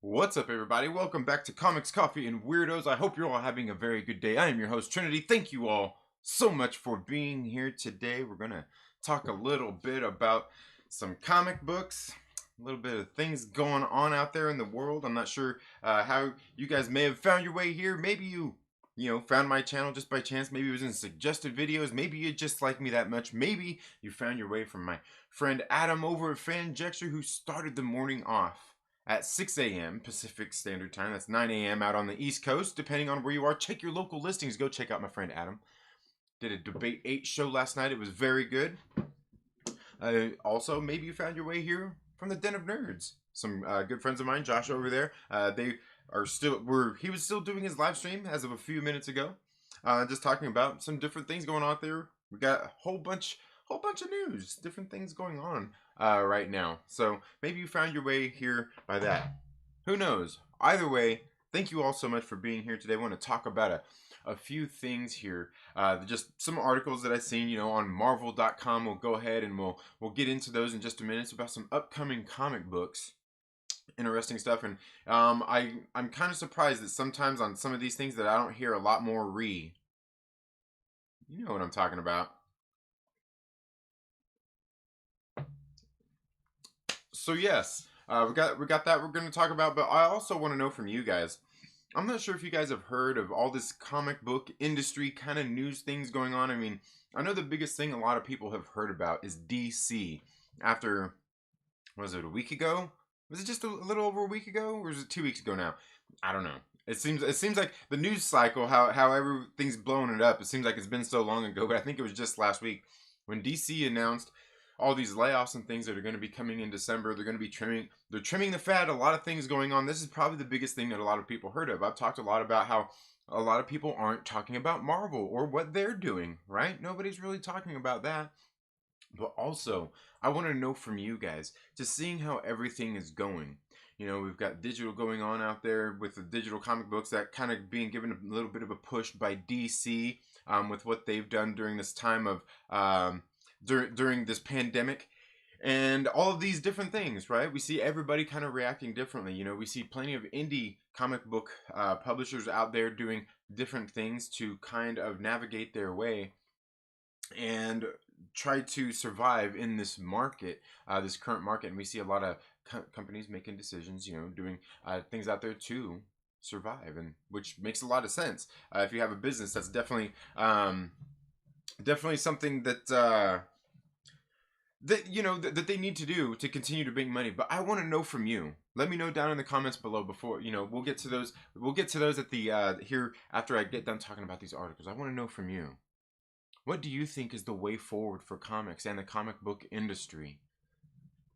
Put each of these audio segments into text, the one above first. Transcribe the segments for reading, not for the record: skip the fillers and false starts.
What's up, everybody? Welcome back to Comics, Coffee, and Weirdos. I hope you're all having a very good day. I am your host, Trinity. Thank you all so much for being here today. We're going to talk a little bit about some comic books, a little bit of things going on out there in the world. I'm not sure how you guys may have found your way here. Maybe you found my channel just by chance. Maybe it was in suggested videos. Maybe you just like me that much. Maybe you found your way from my friend Adam over at Fanjexter, who started the morning off at 6 a.m. Pacific Standard Time. That's 9 a.m. out on the East Coast, depending on where you are. Check your local listings. Go check out my friend Adam. Did a Debate 8 show last night. It was very good. Also, maybe you found your way here from the Den of Nerds. Some good friends of mine, Josh over there, he was still doing his live stream as of a few minutes ago. Just talking about some different things going on out there. We got a whole bunch of news, different things going on right now. So maybe you found your way here by that. Who knows? Either way, thank you all so much for being here today. I want to talk about a few things here. Just some articles that I've seen, on Marvel.com. We'll go ahead and we'll get into those in just a minute. It's about some upcoming comic books. Interesting stuff. And I'm kind of surprised that sometimes on some of these things that I don't hear a lot more You know what I'm talking about. So yes, we got that we're going to talk about, but I also want to know from you guys. I'm not sure if you guys have heard of all this comic book industry kind of news things going on. I mean, I know the biggest thing a lot of people have heard about is DC. After, was it a week ago? Was it just a little over a week ago, or is it 2 weeks ago now? I don't know. It seems like the news cycle, how everything's blowing it up. It seems like it's been so long ago, but I think it was just last week when DC announced all these layoffs and things that are going to be coming in December. They're going to be trimming the fat. A lot of things going on. This is probably the biggest thing that a lot of people heard of. I've talked a lot about how a lot of people aren't talking about Marvel or what they're doing, right? Nobody's really talking about that. But also, I want to know from you guys, just seeing how everything is going. We've got digital going on out there with the digital comic books, that kind of being given a little bit of a push by DC with what they've done during this time of during this pandemic, and all of these different things, right? We see everybody kind of reacting differently. We see plenty of indie comic book publishers out there doing different things to kind of navigate their way and try to survive in this market, this current market. And we see a lot of companies making decisions, doing things out there to survive, and which makes a lot of sense. If you have a business, that's definitely something that that they need to do to continue to make money. But I want to know from you. Let me know down in the comments below before, we'll get to those. We'll get to those at the here after I get done talking about these articles. I want to know from you. What do you think is the way forward for comics and the comic book industry?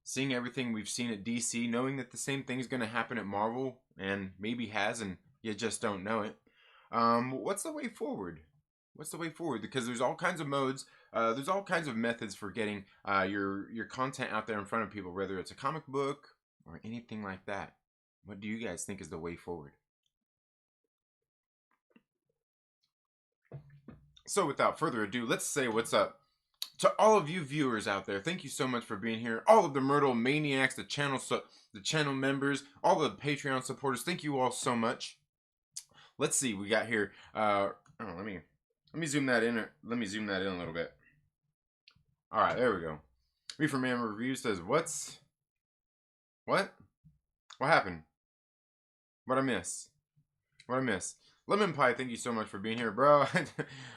Seeing everything we've seen at DC, knowing that the same thing is going to happen at Marvel, and maybe has, and you just don't know it. What's the way forward? What's the way forward? Because there's all kinds of modes. There's all kinds of methods for getting your content out there in front of people, whether it's a comic book or anything like that. What do you guys think is the way forward? So without further ado, let's say what's up to all of you viewers out there. Thank you so much for being here. All of the Myrtle Maniacs, the channel members, all the Patreon supporters. Thank you all so much. Let's see. We got here. Let me Let me zoom that in. Let me zoom that in a little bit. All right, there we go. Reefer Man Review says, what? What happened? What I miss? What I miss? Lemon Pie, thank you so much for being here, bro.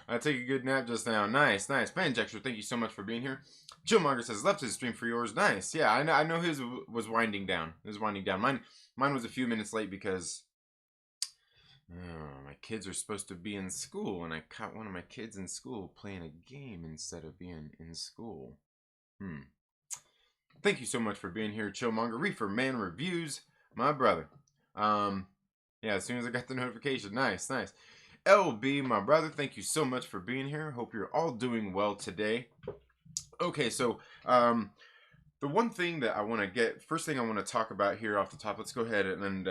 I take a good nap just now. Nice, nice. Panjexter, thank you so much for being here. Chillmonger says, left his stream for yours. Nice. Yeah, I know his was winding down. It was winding down. Mine was a few minutes late because my kids are supposed to be in school, and I caught one of my kids in school playing a game instead of being in school. Thank you so much for being here, Chillmonger. Reefer Man Reviews, my brother. Yeah, as soon as I got the notification. Nice, nice. LB, my brother, thank you so much for being here. Hope you're all doing well today. Okay, so the one thing that I want to get, first thing I want to talk about here off the top, let's go ahead and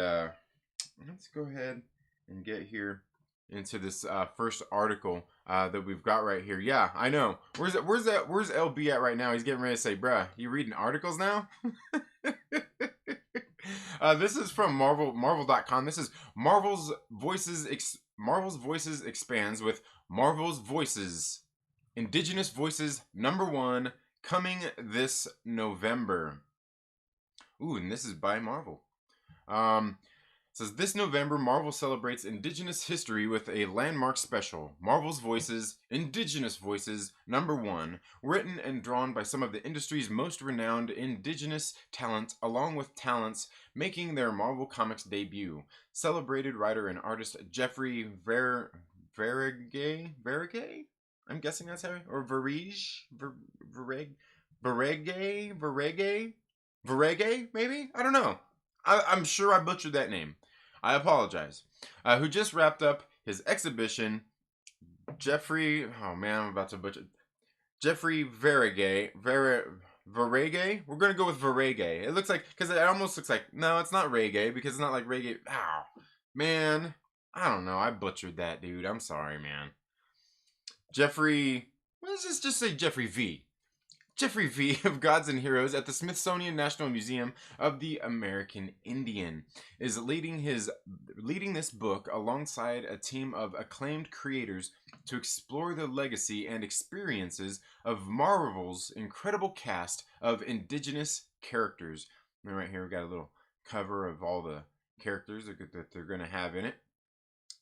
get here into this first article that we've got right here. Yeah, I know. Where's LB at right now? He's getting ready to say, bruh, you reading articles now? This is from Marvel.com. This is Marvel's Voices expands with Marvel's Voices, Indigenous Voices #1, coming this November. Ooh, and this is by Marvel. Says this November, Marvel celebrates Indigenous history with a landmark special, Marvel's Voices, Indigenous Voices #1, written and drawn by some of the industry's most renowned Indigenous talent, along with talents making their Marvel Comics debut. Celebrated writer and artist Jeffrey Verege? I'm guessing that's how, or Verege, maybe? I don't know. I'm sure I butchered that name. I apologize. Who just wrapped up his exhibition, Jeffrey. Oh man, I'm about to butcher. Jeffrey Verege. Verege? We're gonna go with Verege. It looks like, because it almost looks like, no, it's not reggae, because it's not like reggae. Ow, man. I don't know. I butchered that, dude. I'm sorry, man. Jeffrey. Let's just say Jeffrey V. Jeffrey V. of Gods and Heroes at the Smithsonian National Museum of the American Indian is leading this book alongside a team of acclaimed creators to explore the legacy and experiences of Marvel's incredible cast of indigenous characters. And right here we got a little cover of all the characters that they're going to have in it.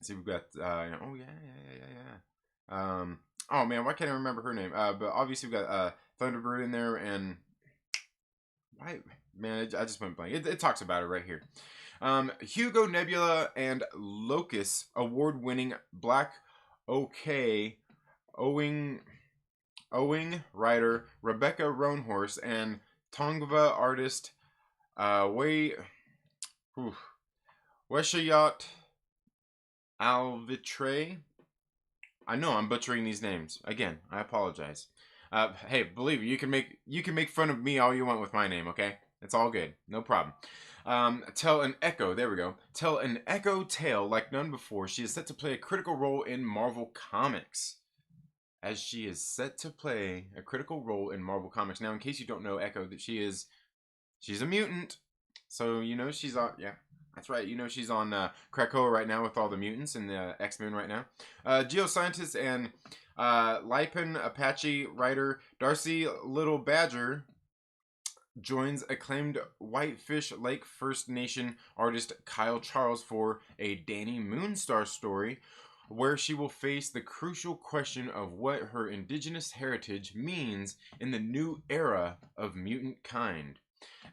See, we've got oh yeah. Oh man, why can't I remember her name? But obviously we've got Thunderbird in there, and why, man, I just went blank. It talks about it right here. Hugo, Nebula, and Locus award-winning Black OK Owing writer Rebecca Roanhorse and Tongva artist Weshayat Alvitre. I know I'm butchering these names. Again, I apologize. Hey, believe me, you can make fun of me all you want with my name, okay? It's all good, no problem. Tell an echo. There we go. Tell an echo tale like none before. She is set to play a critical role in Marvel Comics. As she is set to play a critical role in Marvel Comics. Now, in case you don't know, Echo, that she's a mutant. So you know she's on. Yeah, that's right. You know she's on Krakoa right now with all the mutants and the X-Men right now. Geoscientist and Lipan Apache writer Darcy Little Badger joins acclaimed Whitefish Lake First Nation artist Kyle Charles for a Danny Moonstar story, where she will face the crucial question of what her indigenous heritage means in the new era of mutant kind.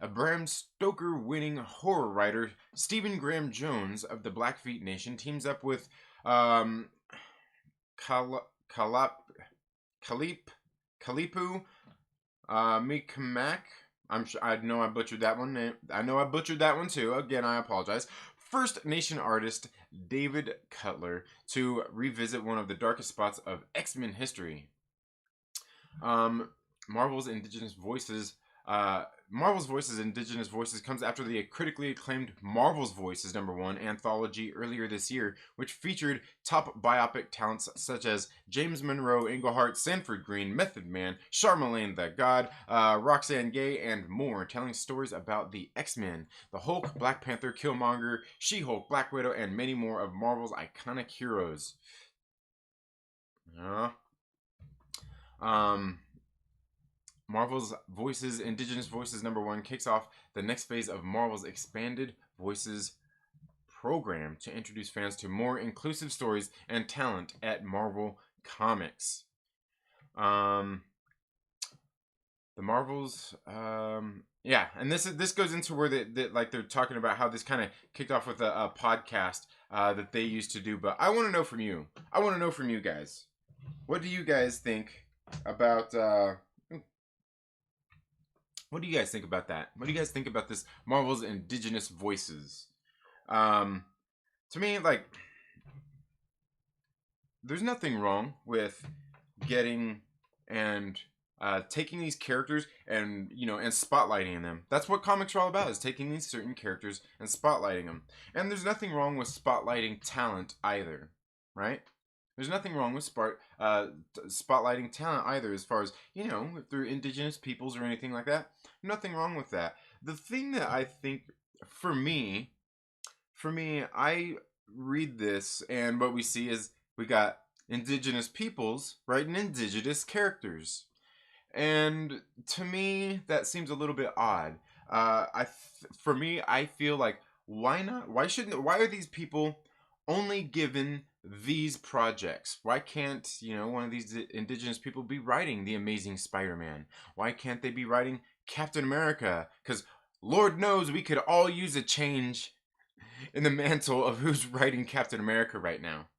A Bram Stoker winning horror writer Stephen Graham Jones of the Blackfeet Nation teams up with Kalipu Mikamak. I know I butchered that one. I know I butchered that one too. Again, I apologize. First Nation artist David Cutler to revisit one of the darkest spots of X-Men history. Marvel's Indigenous Voices Indigenous Voices comes after the critically acclaimed Marvel's Voices #1 anthology earlier this year, which featured top biopic talents such as James Monroe, Englehart, Sanford Green, Method Man, Charlemagne the God, Roxanne Gay, and more, telling stories about the X-Men, the Hulk, Black Panther, Killmonger, She-Hulk, Black Widow, and many more of Marvel's iconic heroes. Uh, um, Marvel's Voices, Indigenous Voices #1 kicks off the next phase of Marvel's expanded Voices program to introduce fans to more inclusive stories and talent at Marvel Comics. Um, the Marvels, yeah, and this goes into where like they're talking about how this kind of kicked off with a podcast that they used to do. But I want to know from you. I want to know from you guys. What do you guys think about? What do you guys think about that? What do you guys think about this Marvel's Indigenous Voices? Um, to me, like, there's nothing wrong with getting and taking these characters and and spotlighting them. That's what comics are all about: is taking these certain characters and spotlighting them. And there's nothing wrong with spotlighting talent either, right? There's nothing wrong with spotlighting talent either, as far as if they're indigenous peoples or anything like that. Nothing wrong with that. The thing that I think, for me, I read this, and what we see is we got indigenous peoples writing indigenous characters, and to me that seems a little bit odd. For me, I feel like, why not? Why are these people only given these projects? Why can't one of these indigenous people be writing the Amazing Spider-Man? Why can't they be writing Captain America? Because Lord knows we could all use a change in the mantle of who's writing Captain America right now.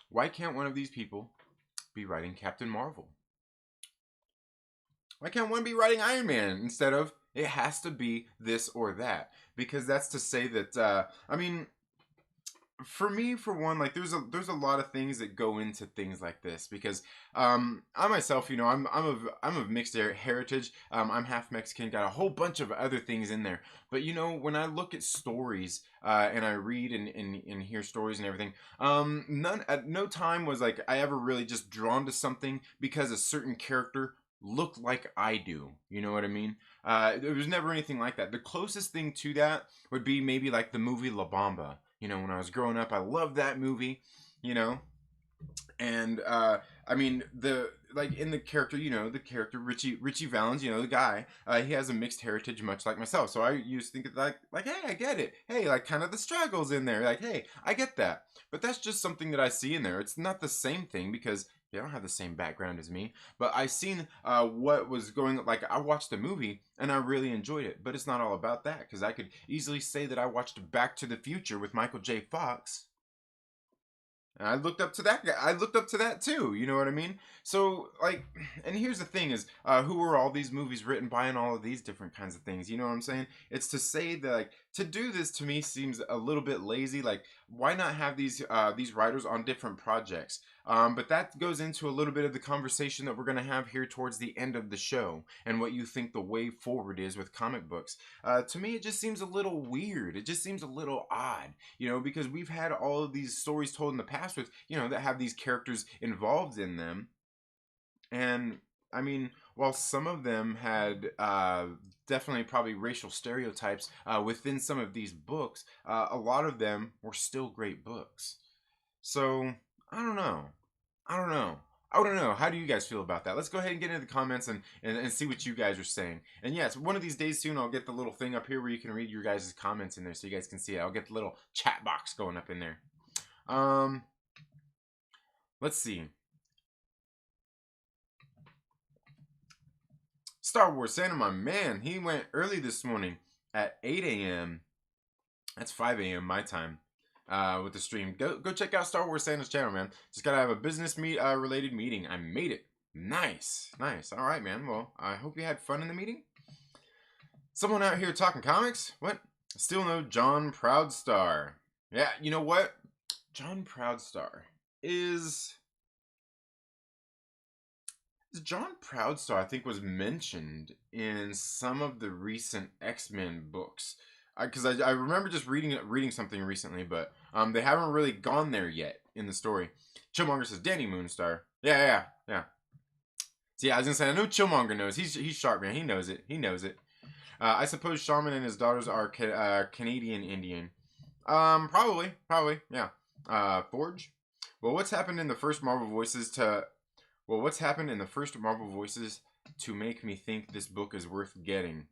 Why can't one of these people be writing Captain Marvel? Why can't one be writing Iron Man instead of it has to be this or that? Because that's to say that I mean, for me, for one, like there's a lot of things that go into things like this, because I myself, I'm of mixed heritage. I'm half Mexican, got a whole bunch of other things in there. But when I look at stories and I read and hear stories and everything, none at no time was like I ever really just drawn to something because a certain character looked like I do. You know what I mean? There was never anything like that. The closest thing to that would be maybe like the movie La Bamba. When I was growing up, I loved that movie. You know, and I mean in the character, the character Richie Valens, the guy, he has a mixed heritage, much like myself. So I used to think like, hey, I get it. Hey, like kind of the struggles in there. Like, hey, I get that. But that's just something that I see in there. It's not the same thing because they don't have the same background as me. But I seen what was going. Like I watched the movie and I really enjoyed it. But it's not all about that, because I could easily say that I watched Back to the Future with Michael J. Fox. And I looked up to that guy. I looked up to that too. You know what I mean? So like, and here's the thing: is who were all these movies written by, and all of these different kinds of things. You know what I'm saying? It's to say that, like, to do this to me seems a little bit lazy. Like, why not have these writers on different projects? But that goes into a little bit of the conversation that we're gonna have here towards the end of the show, and what you think the way forward is with comic books. To me, it just seems a little weird. It just seems a little odd. Because we've had all of these stories told in the past with, that have these characters involved in them. And I mean, while some of them had definitely probably racial stereotypes within some of these books, a lot of them were still great books. So, I don't know. I don't know. I don't know. How do you guys feel about that? Let's go ahead and get into the comments and see what you guys are saying. And yes, one of these days soon, I'll get the little thing up here where you can read your guys' comments in there so you guys can see it. I'll get the little chat box going up in there. Let's see. Star Wars Santa, my man, he went early this morning at 8 a.m. That's 5 a.m. my time. With the stream. Go check out Star Wars Santa's channel, man. Just gotta have a business related meeting. I made it. Nice. All right, man. Well, I hope you had fun in the meeting. Someone out here talking comics? What? Still no John Proudstar. Yeah, you know what? John Proudstar is John Proudstar, I think, was mentioned in some of the recent X-Men books. Because I remember just reading something recently, but they haven't really gone there yet in the story. Chillmonger says Danny Moonstar. Yeah. See, I was gonna say, I know Chillmonger knows. He's sharp, man. He knows it. I suppose Shaman and his daughters are Canadian Indian. Probably, yeah. Forge. Well, what's happened in the first Marvel Voices to Well, what's happened in the first Marvel Voices to make me think this book is worth getting?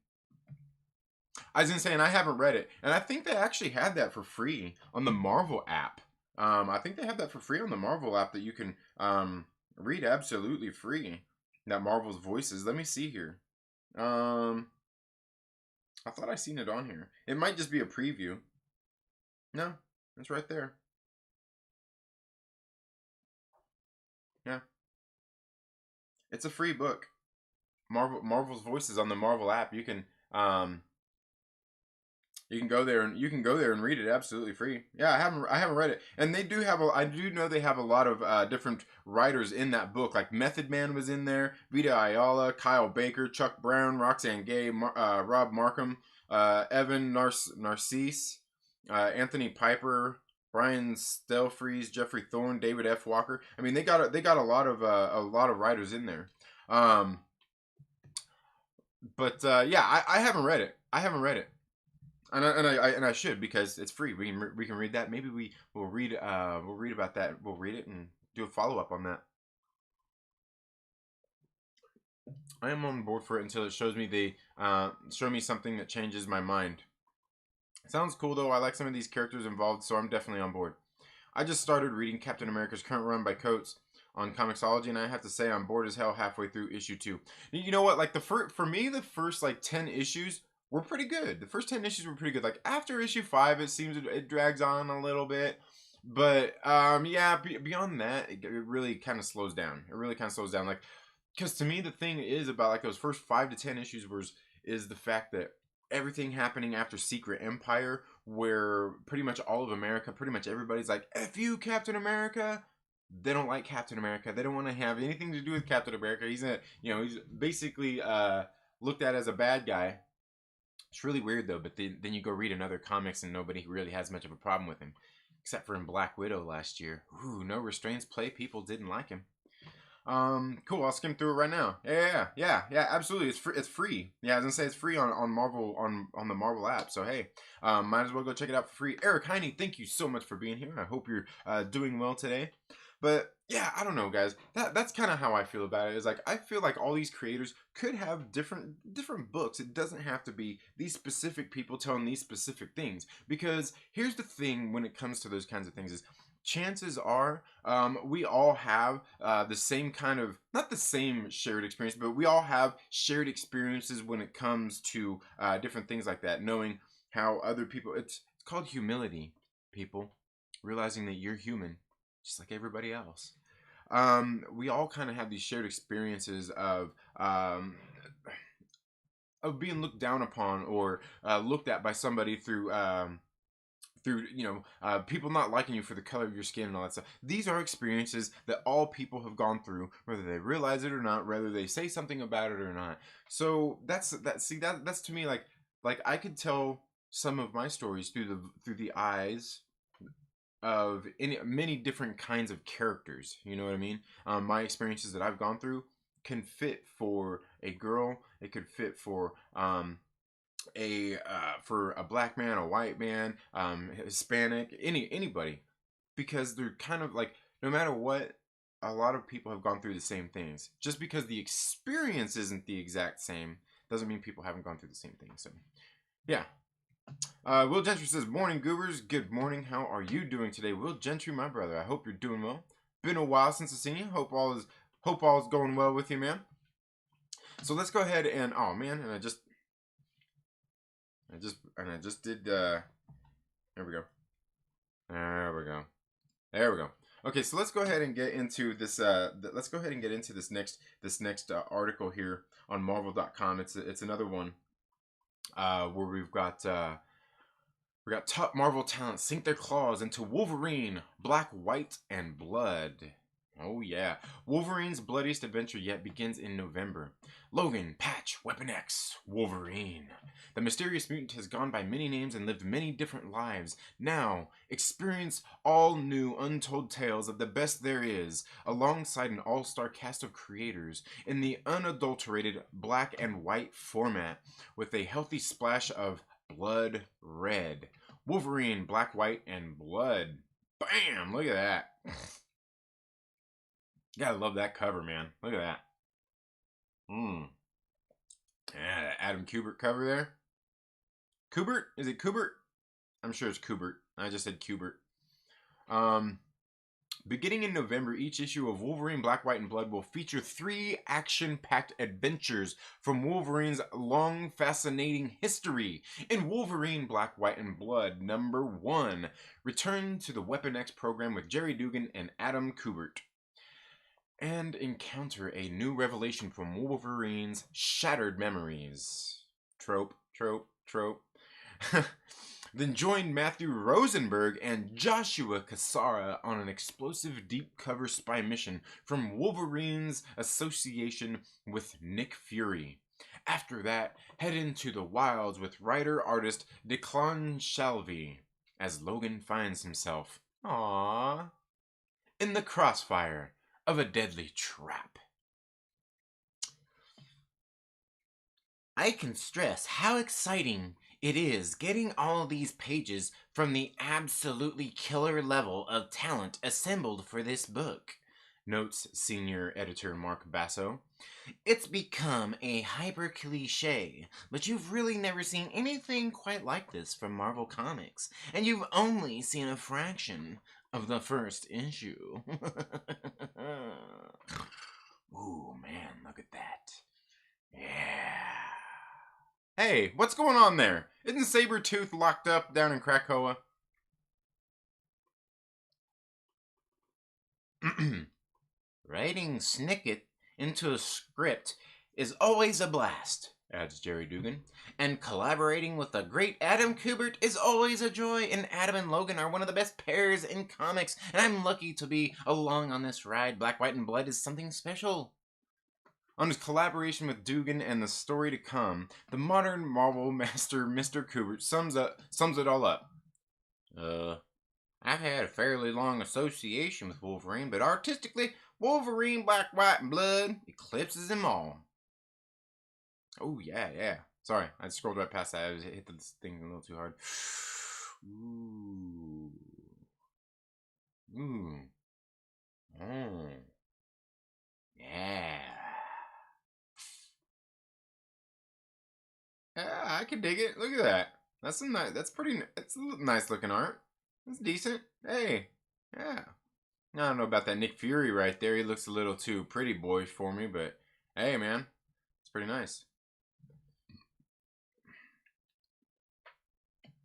I was saying I haven't read it, and I think they actually had that for free on the Marvel app. I think they have that for free on the Marvel app that you can read absolutely free. That Marvel's Voices. Let me see here. Um, I thought I seen it on here. It might just be a preview. No, it's right there. Yeah, it's a free book. Marvel's Voices on the Marvel app. You can go there and read it absolutely free. Yeah, I haven't read it, and they do have I do know they have a lot of different writers in that book. Like Method Man was in there, Vita Ayala, Kyle Baker, Chuck Brown, Roxanne Gay, Rob Markham, Evan Narcisse, Anthony Piper, Brian Stelfreeze, Jeffrey Thorne, David F. Walker. I mean, they got a lot of writers in there. Um, but yeah, I haven't read it. I haven't read it. And I should, because it's free. We can read that. Maybe we'll read about that. We'll read it and do a follow up on that. I am on board for it until it show me something that changes my mind. Sounds cool though. I like some of these characters involved, so I'm definitely on board. I just started reading Captain America's current run by Coates on Comixology, and I have to say I'm bored as hell halfway through issue 2. You know what? Like for me, the first like 10 issues were pretty good. The first 10 issues were pretty good. Like after issue 5, it seems it drags on a little bit. But yeah, beyond that, it really kind of slows down. It really kind of slows down. Like, because to me, the thing is about like those first 5 to 10 issues is the fact that everything happening after Secret Empire, where pretty much all of America, pretty much everybody's like, "F you, Captain America." They don't like Captain America. They don't want to have anything to do with Captain America. He's basically looked at as a bad guy. It's really weird though. But then you go read another comics and nobody really has much of a problem with him, except for in Black Widow last year. Ooh, no restraints play. People didn't like him. Cool. I'll skim through it right now. Yeah. Absolutely. It's free. It's free. Yeah, I was gonna say it's free on Marvel on the Marvel app. So hey, might as well go check it out for free. Eric Heine, thank you so much for being here. I hope you're doing well today. But yeah, I don't know, guys. That's kind of how I feel about it. Is like I feel like all these creators could have different books. It doesn't have to be these specific people telling these specific things. Because here's the thing: when it comes to those kinds of things, is chances are we all have the same kind of, not the same shared experience, but we all have shared experiences when it comes to different things like that, knowing how other people, it's called humility, people, realizing that you're human just like everybody else. We all kind of have these shared experiences of being looked down upon or looked at by somebody through people not liking you for the color of your skin and all that stuff. These are experiences that all people have gone through, whether they realize it or not, whether they say something about it or not. So that's to me like I could tell some of my stories through the eyes of many different kinds of characters. You know what I mean? My experiences that I've gone through can fit for a girl. It could fit for a black man, a white man, Hispanic, anybody, because they're kind of like, no matter what, a lot of people have gone through the same things. Just because the experience isn't the exact same doesn't mean people haven't gone through the same thing. So yeah. Will Gentry says, "Morning, Goobers. Good morning. How are you doing today, Will Gentry, my brother? I hope you're doing well. Been a while since I've seen you. Hope all is going well with you, man." So let's go ahead and and I just did. There we go. There we go. Okay, so let's go ahead and get into this. Let's go ahead and get into this next article here on Marvel.com. It's another one where we've got top Marvel talent sink their claws into Wolverine, Black, White, and Blood. Oh yeah. Wolverine's bloodiest adventure yet begins in November. Logan, Patch, Weapon X, Wolverine. The mysterious mutant has gone by many names and lived many different lives. Now, experience all new untold tales of the best there is, alongside an all-star cast of creators, in the unadulterated black and white format, with a healthy splash of blood red. Wolverine, Black, White, and Blood. Bam! Look at that. You gotta love that cover, man. Look at that. Yeah, that Adam Kubert cover there. Kubert? Is it Kubert? I'm sure it's Kubert. I just said Kubert. Beginning in November, each issue of Wolverine Black, White, and Blood will feature 3 action-packed adventures from Wolverine's long, fascinating history. In Wolverine Black, White, and Blood, number 1, return to the Weapon X program with Jerry Dugan and Adam Kubert, and encounter a new revelation from Wolverine's shattered memories. Trope, trope, trope. Then join Matthew Rosenberg and Joshua Cassara on an explosive deep cover spy mission from Wolverine's association with Nick Fury. After that, head into the wilds with writer-artist Declan Shalvey as Logan finds himself, in the crossfire of a deadly trap. I can stress how exciting it is getting all these pages from the absolutely killer level of talent assembled for this book, notes senior editor Mark Basso. It's become a hyper cliche, but you've really never seen anything quite like this from Marvel Comics, and you've only seen a fraction of the first issue. Ooh, man, look at that. Yeah. Hey, what's going on there? Isn't Sabretooth locked up down in Krakoa? Writing Snicket into a script is always a blast, adds Jerry Dugan, and collaborating with the great Adam Kubert is always a joy, and Adam and Logan are one of the best pairs in comics, and I'm lucky to be along on this ride. Black, White, and Blood is something special. On his collaboration with Dugan and the story to come, the modern Marvel master Mr. Kubert sums it all up. I've had a fairly long association with Wolverine, but artistically, Wolverine Black, White, and Blood eclipses them all. Oh, yeah. Sorry, I scrolled right past that. I hit this thing a little too hard. Ooh. Oh. Yeah. Yeah, I can dig it. Look at that. That's some nice. That's pretty. It's a nice looking art. That's decent. Hey, yeah. I don't know about that Nick Fury right there. He looks a little too pretty boyish for me, but hey, man, it's pretty nice.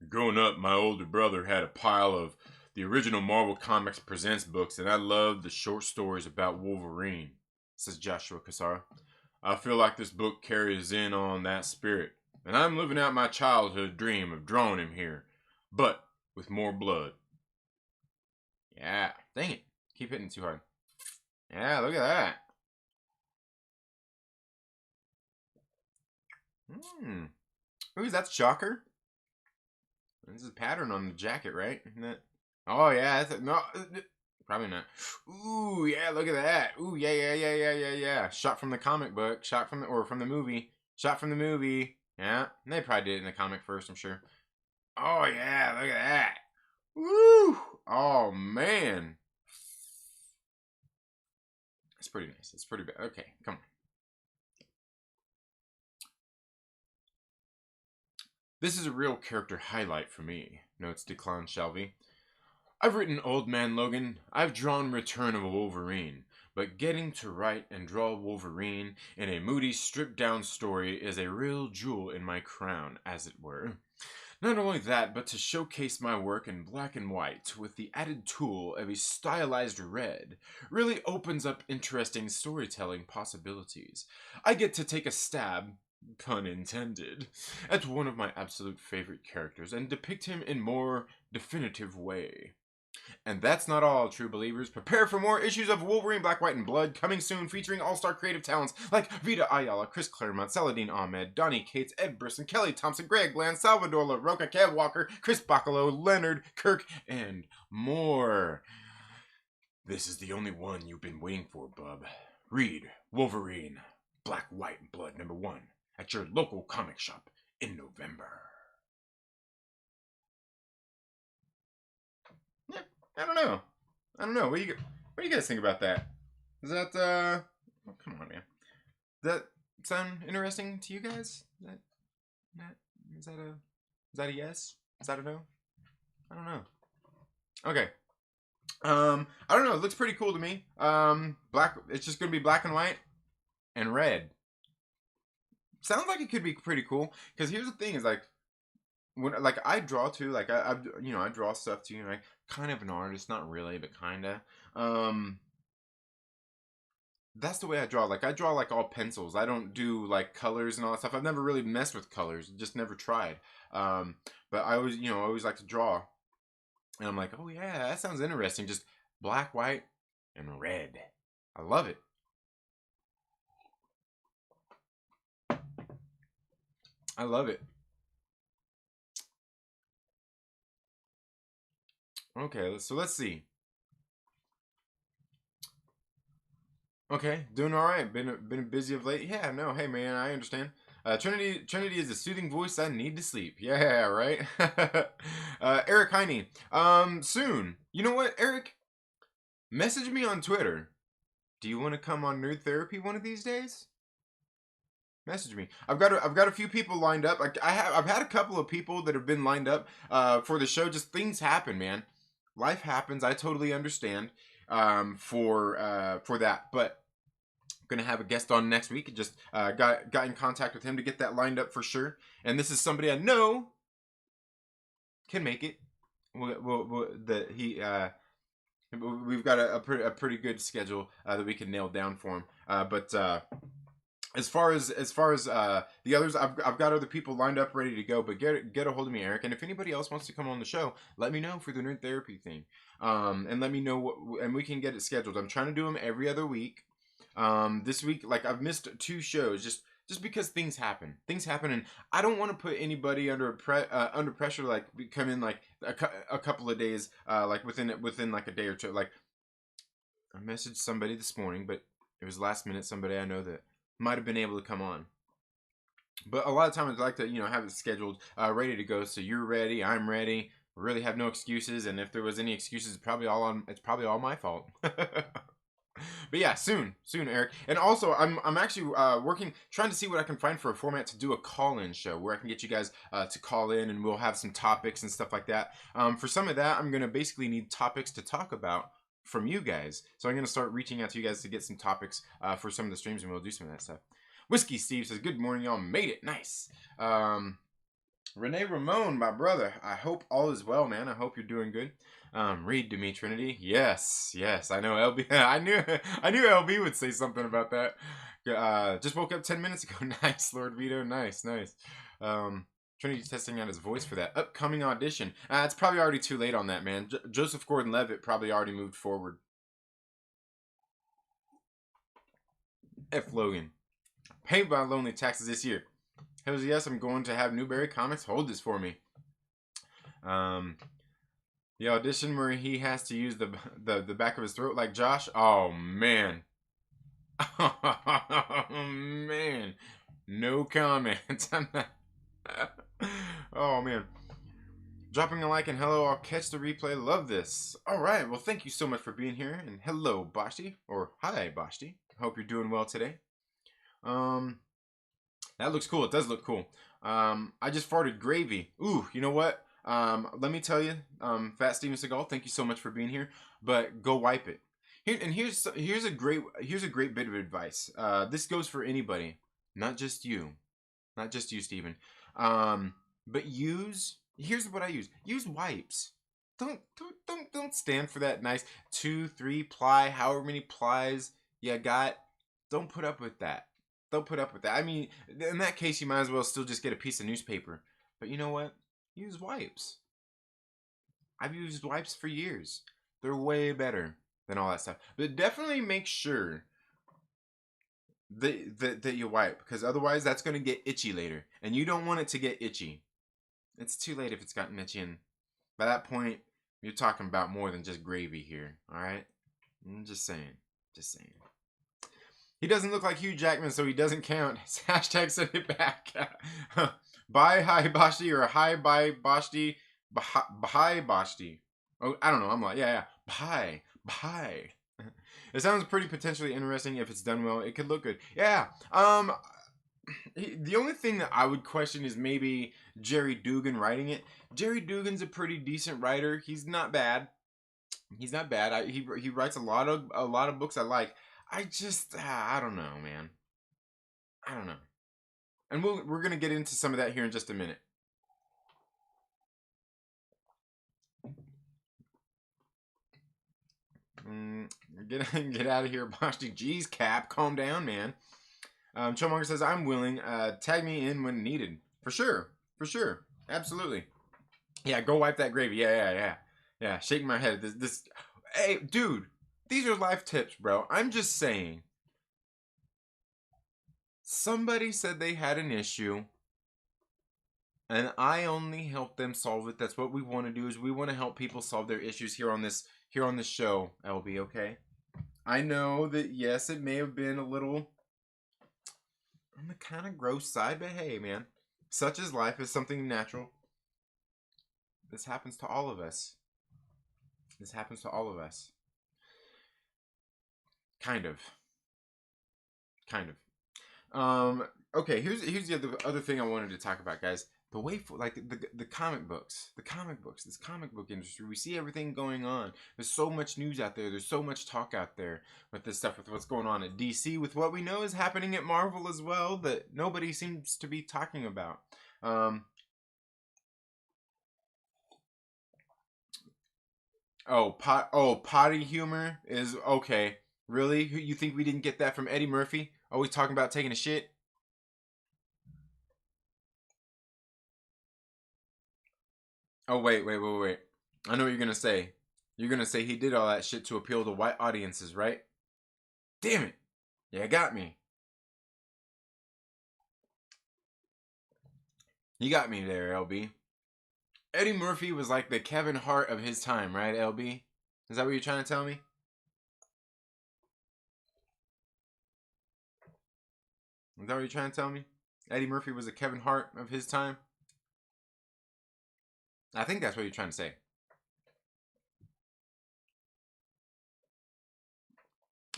Growing up, my older brother had a pile of the original Marvel Comics Presents books, and I loved the short stories about Wolverine, says Joshua Cassara. I feel like this book carries in on that spirit, and I'm living out my childhood dream of drawing him here, but with more blood. Yeah, dang it. Keep hitting too hard. Yeah, look at that. Ooh, that's Shocker? This is a pattern on the jacket, right? Isn't that? Oh, yeah. No, probably not. Ooh, yeah, look at that. Ooh, yeah. Shot from the comic book. From the movie. Shot from the movie. Yeah, and they probably did it in the comic first, I'm sure. Oh, yeah, look at that. Woo! Oh, man. It's pretty nice. It's pretty bad. Okay, come on. This is a real character highlight for me, notes Declan Shalvey. I've written Old Man Logan, I've drawn Return of Wolverine, but getting to write and draw Wolverine in a moody, stripped-down story is a real jewel in my crown, as it were. Not only that, but to showcase my work in black and white with the added tool of a stylized red really opens up interesting storytelling possibilities. I get to take a stab, pun intended, at one of my absolute favorite characters and depict him in more definitive way. And that's not all, true believers. Prepare for more issues of Wolverine Black, White, and Blood, coming soon, featuring all-star creative talents like Vita Ayala, Chris Claremont, Saladin Ahmed, Donnie Cates, Ed Brisson, Kelly Thompson, Greg Bland, Salvador LaRocca, Kev Walker, Chris Bacalo, Leonard Kirk, and more. This is the only one you've been waiting for, bub. Read Wolverine Black, White, and Blood #1 at your local comic shop in November. I don't know. I don't know. What do you guys think about that? Is that oh, come on, man. Does that sound interesting to you guys? That is that a is that a yes? Is that a no? I don't know. Okay. I don't know. It looks pretty cool to me. Black. It's just gonna be black and white and red. Sounds like it could be pretty cool. Because here's the thing: is like when like I draw too. Like I you know I draw stuff too. Like kind of an artist, not really, but kinda. Um, that's the way I draw. Like I draw like all pencils. I don't do like colors and all that stuff. I've never really messed with colors. Just never tried. Um, but I always I always like to draw. And I'm like, oh yeah, that sounds interesting. Just black, white, and red. I love it. I love it. Okay, so let's see. Okay, doing all right. Been busy of late. Yeah, no, hey man, I understand. Trinity is a soothing voice I need to sleep. Yeah, right. Eric Heine. Soon. You know what, Eric? Message me on Twitter. Do you want to come on Nerd Therapy one of these days? Message me. I've got a few people lined up. I've had a couple of people that have been lined up for the show. Just things happen, man. Life happens. I totally understand for that. But I'm gonna have a guest on next week. Just got in contact with him to get that lined up for sure. And this is somebody I know can make it. We've got a pretty good schedule that we can nail down for him. But as far as the others, I've got other people lined up ready to go. But get a hold of me, Eric. And if anybody else wants to come on the show, let me know for the Nerd Therapy thing. And let me know and we can get it scheduled. I'm trying to do them every other week. This week, like I've missed 2 shows just because things happen. Things happen, and I don't want to put anybody under under pressure. Like come in like a couple of days, like within like a day or two. Like I messaged somebody this morning, but it was last minute. Somebody I know that might have been able to come on. But a lot of times I like to have it scheduled, ready to go. So you're ready, I'm ready. We really have no excuses, and if there was any excuses, it's probably all my fault. But yeah, soon, Eric. And also, I'm actually trying to see what I can find for a format to do a call-in show where I can get you guys to call in, and we'll have some topics and stuff like that. For some of that, I'm gonna basically need topics to talk about from you guys. So I'm gonna start reaching out to you guys to get some topics for some of the streams, and we'll do some of that stuff. Whiskey Steve says, "Good morning, y'all made it. Nice." Renee Ramon, my brother. I hope all is well, man. I hope you're doing good. Read to me, Trinity. Yes. I know LB. I knew LB would say something about that. Just woke up 10 minutes ago. Nice, Lord Vito. Nice. Trinity's testing out his voice for that upcoming audition. It's probably already too late on that, man. Joseph Gordon-Levitt probably already moved forward. F. Logan. Paid by lonely taxes this year. Hells yes, I'm going to have Newberry Comics hold this for me. The audition where he has to use the back of his throat like Josh. Oh man. Oh man. No comment. Oh man. Dropping a like and hello, I'll catch the replay. Love this. Alright, well thank you so much for being here. And hello, Bashti. Or hi, Bashti. Hope you're doing well today. That looks cool. It does look cool. I just farted gravy. Ooh, you know what? Let me tell you, Fat Steven Seagal, thank you so much for being here. But go wipe it. Here's a great bit of advice. This goes for anybody, not just you, Steven. But here's what I use. Use wipes. Don't stand for that nice 2-3 ply, however many plies you got. Don't put up with that. I mean, in that case, you might as well still just get a piece of newspaper. But you know what? Use wipes. I've used wipes for years. They're way better than all that stuff. But definitely make sure that you wipe, because otherwise that's going to get itchy later. And you don't want it to get itchy. It's too late if it's gotten itchy. And by that point, you're talking about more than just gravy here. All right? I'm just saying. He doesn't look like Hugh Jackman, so he doesn't count. Hashtag send it back. Bye, hi, Bashti, or hi, bye, Bashti. Bye, Bashti. Oh, I don't know. I'm like, yeah. Bye. Bye. It sounds pretty potentially interesting if it's done well. It could look good. Yeah. The only thing that I would question is maybe Jerry Dugan writing it. Jerry Dugan's a pretty decent writer. He's not bad. He's not bad. He writes a lot of books I like. I just I don't know, man. I don't know. And we're gonna get into some of that here in just a minute. Get out of here, Boshti. Jeez, Cap, calm down, man. Chillmonger says, I'm willing. Tag me in when needed. For sure. For sure. Absolutely. Yeah, go wipe that gravy. Yeah, shaking my head. Hey, dude, these are life tips, bro. I'm just saying. Somebody said they had an issue, and I only helped them solve it. That's what we want to do, is we want to help people solve their issues here on this show, LB, okay? I know that, yes, it may have been a little on the kind of gross side, but hey, man, such is life, is something natural. This happens to all of us. This happens to all of us. Kind of. Okay, here's the other thing I wanted to talk about, guys. The way for like the comic books, this comic book industry. We see everything going on. There's so much news out there. There's so much talk out there with this stuff, with what's going on at DC, with what we know is happening at Marvel as well, that nobody seems to be talking about. Potty humor is okay. Really? You think we didn't get that from Eddie Murphy? Always talking about taking a shit? Oh, wait. I know what you're gonna say. You're gonna say he did all that shit to appeal to white audiences, right? Damn it. Yeah, got me. You got me there, LB. Eddie Murphy was like the Kevin Hart of his time, right, LB? Is that what you're trying to tell me? Is that what you're trying to tell me? Eddie Murphy was a Kevin Hart of his time? I think that's what you're trying to say.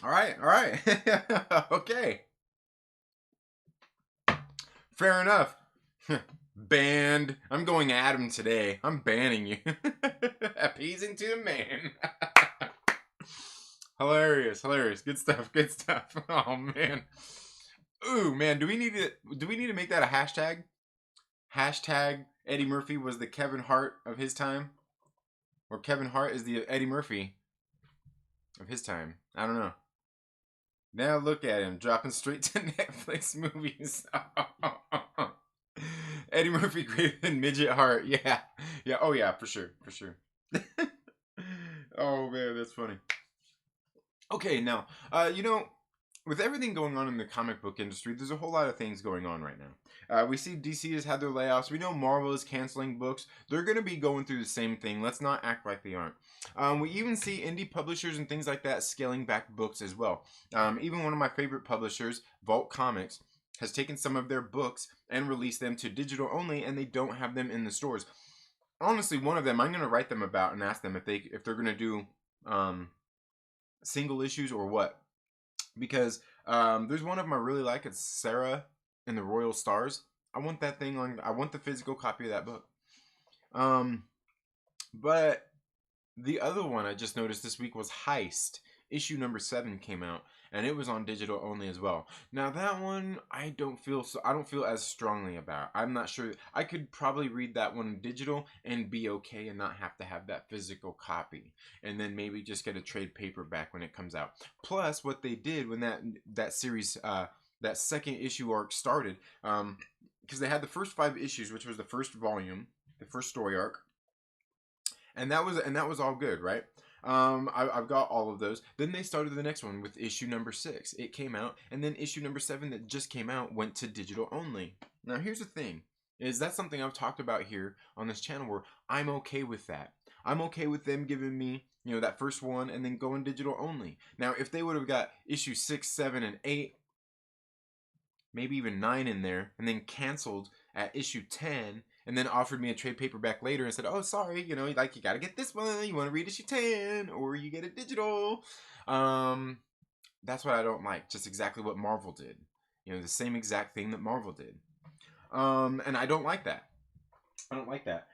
All right. Okay. Fair enough. Banned. I'm going at him today. I'm banning you. Appeasing to the man. Hilarious. Good stuff. Oh man. Ooh man, do we need to make that a hashtag? Hashtag Eddie Murphy was the Kevin Hart of his time? Or Kevin Hart is the Eddie Murphy of his time. I don't know. Now look at him dropping straight to Netflix movies. Eddie Murphy greater than midget Hart. Yeah. Oh yeah, for sure. Oh man, that's funny. Okay, now, with everything going on in the comic book industry, there's a whole lot of things going on right now. We see DC has had their layoffs. We know Marvel is canceling books. They're going to be going through the same thing. Let's not act like they aren't. We even see indie publishers and things like that scaling back books as well. Even one of my favorite publishers, Vault Comics, has taken some of their books and released them to digital only, and they don't have them in the stores. Honestly, one of them I'm going to write them about and ask them if they're going to do single issues or what, because there's one of them I really like. It's Sarah and the Royal Stars. I want that thing on. I want the physical copy of that book. But the other one I just noticed this week was Heist. Issue number 7 came out, and it was on digital only as well. Now that one I don't feel as strongly about. I'm not sure. I could probably read that one digital and be okay and not have to have that physical copy, and then maybe just get a trade paperback when it comes out. Plus, what they did when that series, that second issue arc started, because they had the first 5 issues, which was the first volume, the first story arc, and that was all good, right? I've got all of those. Then they started the next one with issue number 6. It came out, and then issue number 7 that just came out went to digital only. Now here's the thing: is that's something I've talked about here on this channel, where I'm okay with that. I'm okay with them giving me, that first one and then going digital only. Now, if they would have got issue 6, 7, and 8, maybe even 9 in there, and then canceled at issue 10 and then offered me a trade paperback later and said, "Oh, sorry, you know, like you got to get this one. You want to read issue 10, or you get it digital." That's what I don't like. Just exactly what Marvel did. You know, the same exact thing that Marvel did. And I don't like that. I don't like that.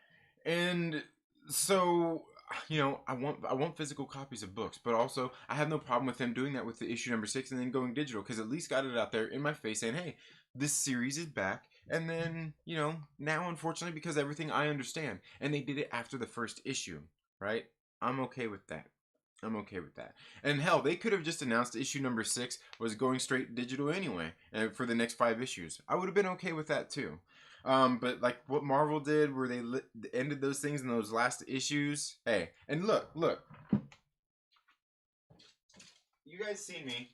And so, you know, I want physical copies of books, but also I have no problem with them doing that with the issue number 6 and then going digital, because at least got it out there in my face saying, hey, this series is back. And then, you know, now unfortunately, because everything I understand, and they did it after the first issue, right? I'm okay with that. I'm okay with that. And hell, they could have just announced issue number 6 was going straight digital anyway, and for the next 5 issues. I would have been okay with that too. But like what Marvel did, where they ended those things in those last issues. Hey, and look, you guys see me?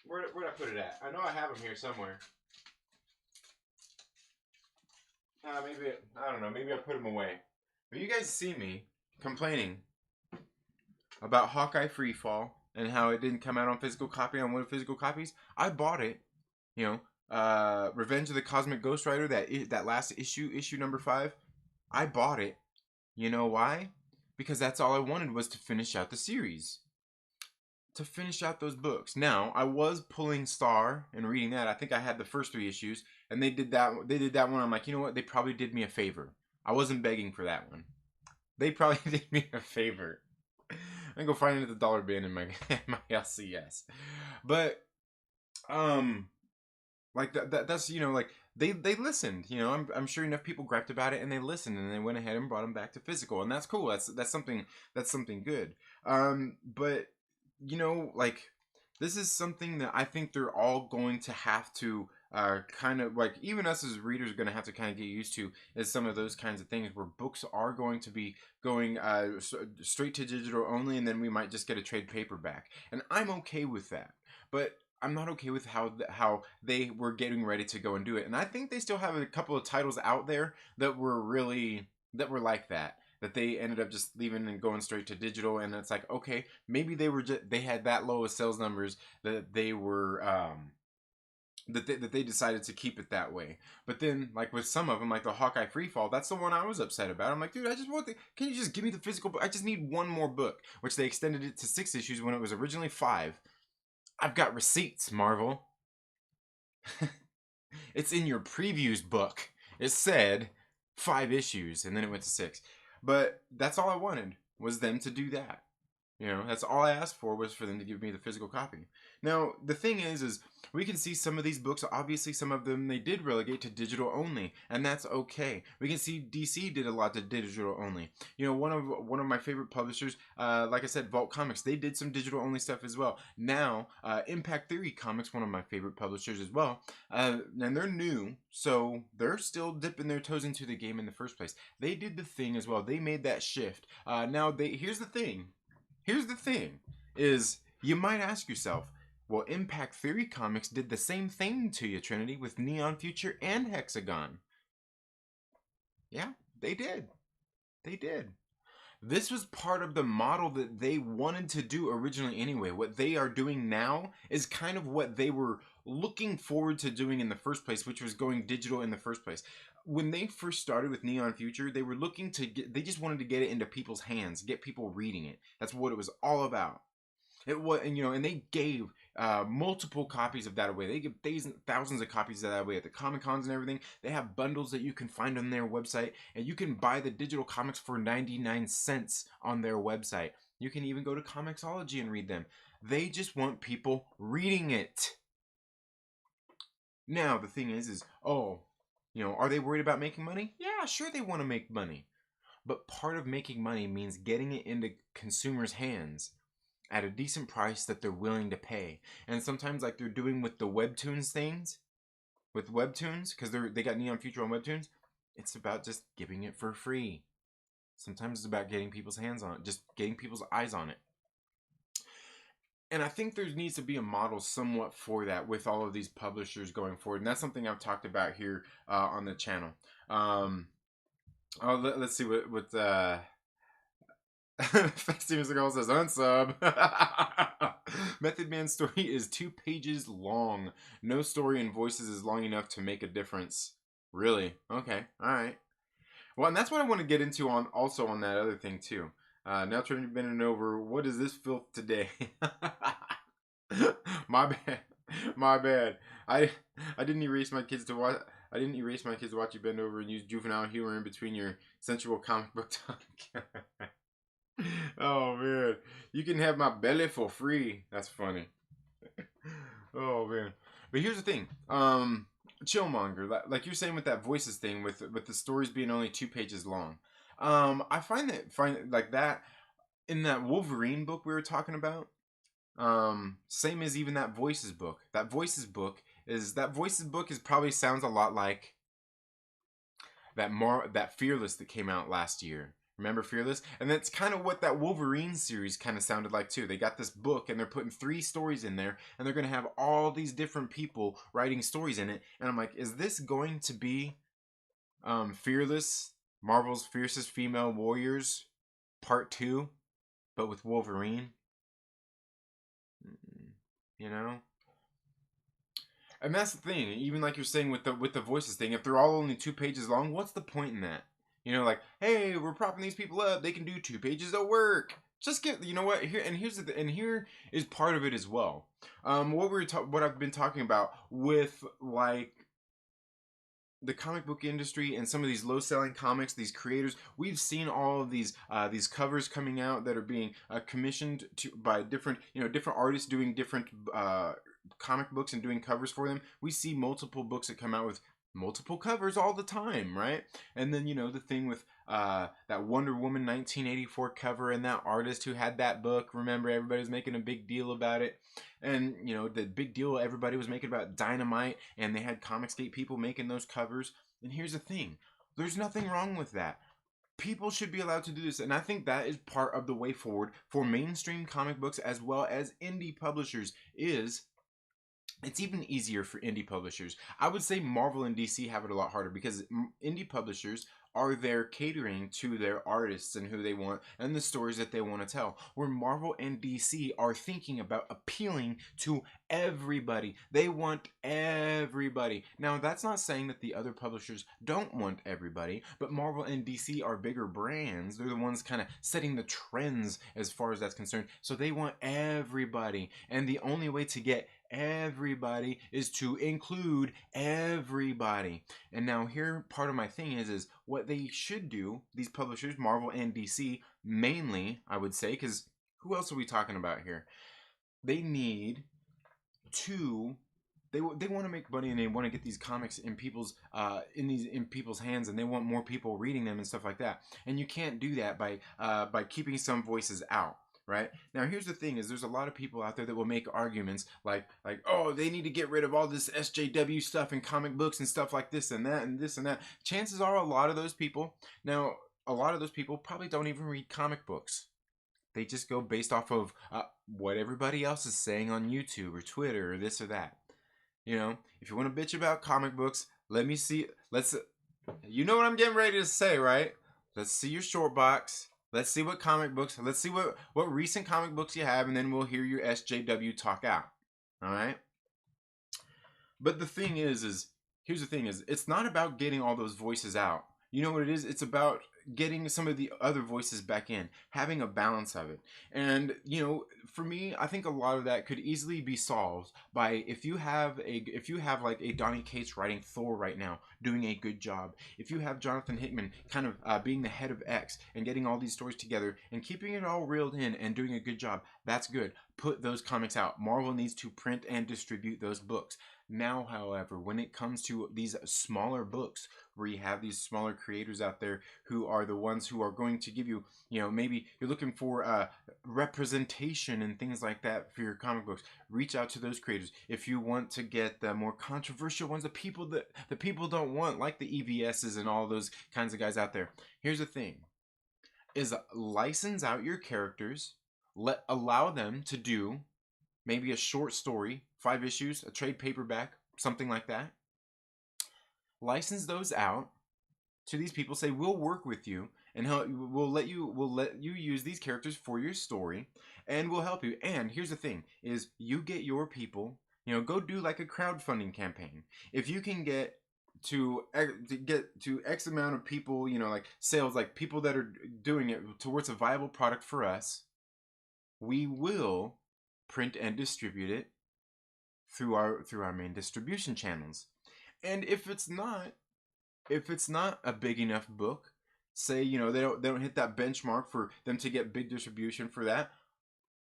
Where'd I put it at? I know I have them here somewhere. Maybe I don't know. Maybe I put them away. But you guys see me complaining about Hawkeye Freefall and how it didn't come out on physical copy on one of physical copies. I bought it. You know, Revenge of the Cosmic Ghost Rider, that last issue number 5. I bought it. You know why? Because that's all I wanted, was to finish out the series. To finish out those books. Now, I was pulling Star and reading that. I think I had the first 3 issues, and they did that one. I'm like, you know what? They probably did me a favor. I wasn't begging for that one. They probably did me a favor. I'm gonna go find it at the dollar bin in my LCS. But like that's, you know, like they listened. You know, I'm sure enough people griped about it and they listened, and they went ahead and brought them back to physical, and that's cool. That's something good. But you know, like, this is something that I think they're all going to have to kind of, like, even us as readers are going to have to kind of get used to, is some of those kinds of things where books are going to be going straight to digital only, and then we might just get a trade paperback, and I'm okay with that. But I'm not okay with how they were getting ready to go and do it, and I think they still have a couple of titles out there that were like that they ended up just leaving and going straight to digital. And it's like, okay, maybe they had that low of sales numbers that they were that they decided to keep it that way. But then, like with some of them, like the Hawkeye Freefall, that's the one I was upset about. I'm like, dude, I just want can you just give me the physical book? I just need one more book, which they extended it to 6 issues when it was originally 5. I've got receipts, Marvel. It's in your previews book. It said 5 issues, and then it went to 6. But that's all I wanted, was them to do that. You know, that's all I asked for, was for them to give me the physical copy. Now, the thing is we can see some of these books, obviously some of them they did relegate to digital only, and that's okay. We can see DC did a lot to digital only. You know, one of my favorite publishers, like I said, Vault Comics, they did some digital only stuff as well. Now, Impact Theory Comics, one of my favorite publishers as well, and they're new, so they're still dipping their toes into the game in the first place. They did the thing as well. They made that shift. Now, here's the thing. Here's the thing, is you might ask yourself, well, Impact Theory Comics did the same thing to you, Trinity, with Neon Future and Hexagon. Yeah, they did. They did. This was part of the model that they wanted to do originally anyway. What they are doing now is kind of what they were looking forward to doing in the first place, which was going digital in the first place. When they first started with Neon Future, they were looking to they just wanted to get it into people's hands, get people reading it. That's what it was all about. It was, and you know, and they gave multiple copies of that away. They give thousands of copies of that away at the Comic Cons and everything. They have bundles that you can find on their website, and you can buy the digital comics for 99 cents on their website. You can even go to Comixology and read them. They just want people reading it. Now the thing is oh, you know, are they worried about making money? Yeah, sure, they want to make money, but part of making money means getting it into consumers' hands at a decent price that they're willing to pay. And sometimes, like they're doing with the webtoons things, with webtoons, because they got Neon Future on webtoons, it's about just giving it for free. Sometimes it's about getting people's hands on it, just getting people's eyes on it. And I think there needs to be a model somewhat for that with all of these publishers going forward. And that's something I've talked about here on the channel. Let's see what Steven Seagal says, unsub. Method Man's story is 2 pages long. No story and voices is long enough to make a difference. Really? Okay. All right. Well, and that's what I want to get into on also on that other thing too. Now turning to bending over. What is this filth today? My bad. My bad. I I didn't erase my kids to watch. I didn't erase my kids to watch you bend over and use juvenile humor in between your sensual comic book talk. Oh man, you can have my belly for free. That's funny. Oh man, but here's the thing. Chillmonger, like you're saying with that voices thing, with the stories being only 2 pages long. I find like that in that Wolverine book we were talking about. Same as even that voices book. That voices book is probably sounds a lot like that Fearless that came out last year. Remember Fearless? And that's kind of what that Wolverine series kind of sounded like too. They got this book and they're putting 3 stories in there and they're going to have all these different people writing stories in it. And I'm like, is this going to be Fearless, Marvel's Fiercest Female Warriors Part 2, but with Wolverine? You know? And that's the thing. Even like you're saying with the voices thing, if they're all only 2 pages long, what's the point in that? You know, like, hey, we're propping these people up. They can do 2 pages of work. Just get, you know what? Here is part of it as well. What I've been talking about with like the comic book industry and some of these low-selling comics, these creators, we've seen all of these covers coming out that are being commissioned by different artists doing different comic books and doing covers for them. We see multiple books that come out with multiple covers all the time, right? And then the thing with that Wonder Woman 1984 cover and that artist who had that book. Remember, everybody's making a big deal about it. And the big deal everybody was making about Dynamite, and they had Comicsgate people making those covers. And here's the thing, there's nothing wrong with that. People should be allowed to do this, and I think that is part of the way forward for mainstream comic books as well as indie publishers. It's even easier for indie publishers. I would say Marvel and DC have it a lot harder because indie publishers are there catering to their artists and who they want and the stories that they want to tell. Where Marvel and DC are thinking about appealing to everybody. They want everybody. Now, that's not saying that the other publishers don't want everybody, but Marvel and DC are bigger brands. They're the ones kind of setting the trends as far as that's concerned. So they want everybody. And the only way to get everybody is to include everybody. And now here part of my thing is what they should do, these publishers, Marvel and DC mainly, I would say, because who else are we talking about here? They need to they want to make money and they want to get these comics in people's hands, and they want more people reading them and stuff like that. And you can't do that by keeping some voices out. Right? Now here's the thing is there's a lot of people out there that will make arguments like oh, they need to get rid of all this SJW stuff in comic books and stuff like this and that and this and that. Chances are a lot of those people probably don't even read comic books. They just go based off of what everybody else is saying on YouTube or Twitter or this or that. If you want to bitch about comic books, you know what I'm getting ready to say, right? Let's see your short box. Let's see what recent comic books you have, and then we'll hear your SJW talk out. All right? But the thing here's the thing is, it's not about getting all those voices out. You know what it is? It's about getting some of the other voices back in, having a balance of it. And, for me, I think a lot of that could easily be solved by if you have like a Donny Cates writing Thor right now, doing a good job. If you have Jonathan Hickman kind of being the head of X and getting all these stories together and keeping it all reeled in and doing a good job, that's good. Put those comics out. Marvel needs to print and distribute those books. Now, however, when it comes to these smaller books, where you have these smaller creators out there who are the ones who are going to give you, maybe you're looking for representation and things like that for your comic books, reach out to those creators. If you want to get the more controversial ones, the people don't want, like the EVSs and all those kinds of guys out there, here's the thing, is license out your characters, allow them to do maybe a short story, 5 issues, a trade paperback, something like that. License those out to these people. Say, we'll work with you, and we'll let you use these characters for your story, and we'll help you. And here's the thing: is you get your people. Go do like a crowdfunding campaign. If you can get to X amount of people, like sales, like people that are doing it towards a viable product for us, we will print and distribute it through our main distribution channels. And if it's not a big enough book, say they don't hit that benchmark for them to get big distribution for that,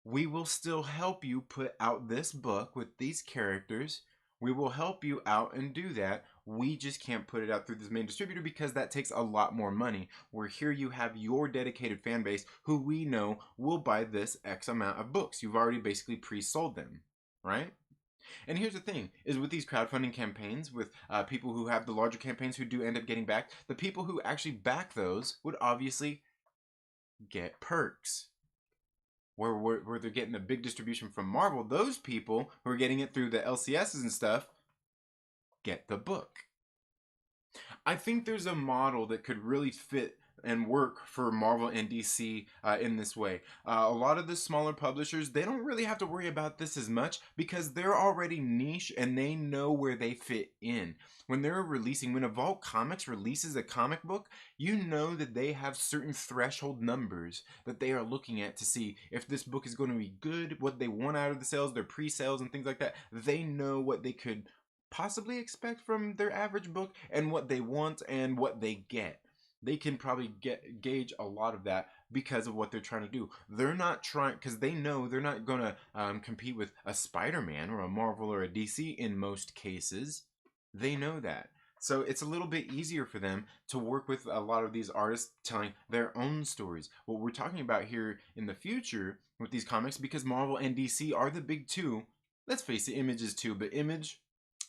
we will still help you put out this book with these characters. We will help you out and do that. We just can't put it out through this main distributor because that takes a lot more money. Where here you have your dedicated fan base who we know will buy this X amount of books. You've already basically pre-sold them, right? And here's the thing, is with these crowdfunding campaigns, with people who have the larger campaigns who do end up getting backed, the people who actually back those would obviously get perks. Where they're getting the big distribution from Marvel, those people who are getting it through the LCSs and stuff get the book. I think there's a model that could really fit and work for Marvel and DC in this way. A lot of the smaller publishers, they don't really have to worry about this as much because they're already niche and they know where they fit in. When when Evolve Comics releases a comic book, you know that they have certain threshold numbers that they are looking at to see if this book is going to be good, what they want out of the sales, their pre-sales and things like that. They know what they could possibly expect from their average book and what they want and what they get. They can probably gauge a lot of that because of what they're trying to do. They're not trying, because they know they're not going to compete with a Spider-Man or a Marvel or a DC in most cases. They know that. So it's a little bit easier for them to work with a lot of these artists telling their own stories. What we're talking about here in the future with these comics, because Marvel and DC are the big two, let's face it, Image is too, but Image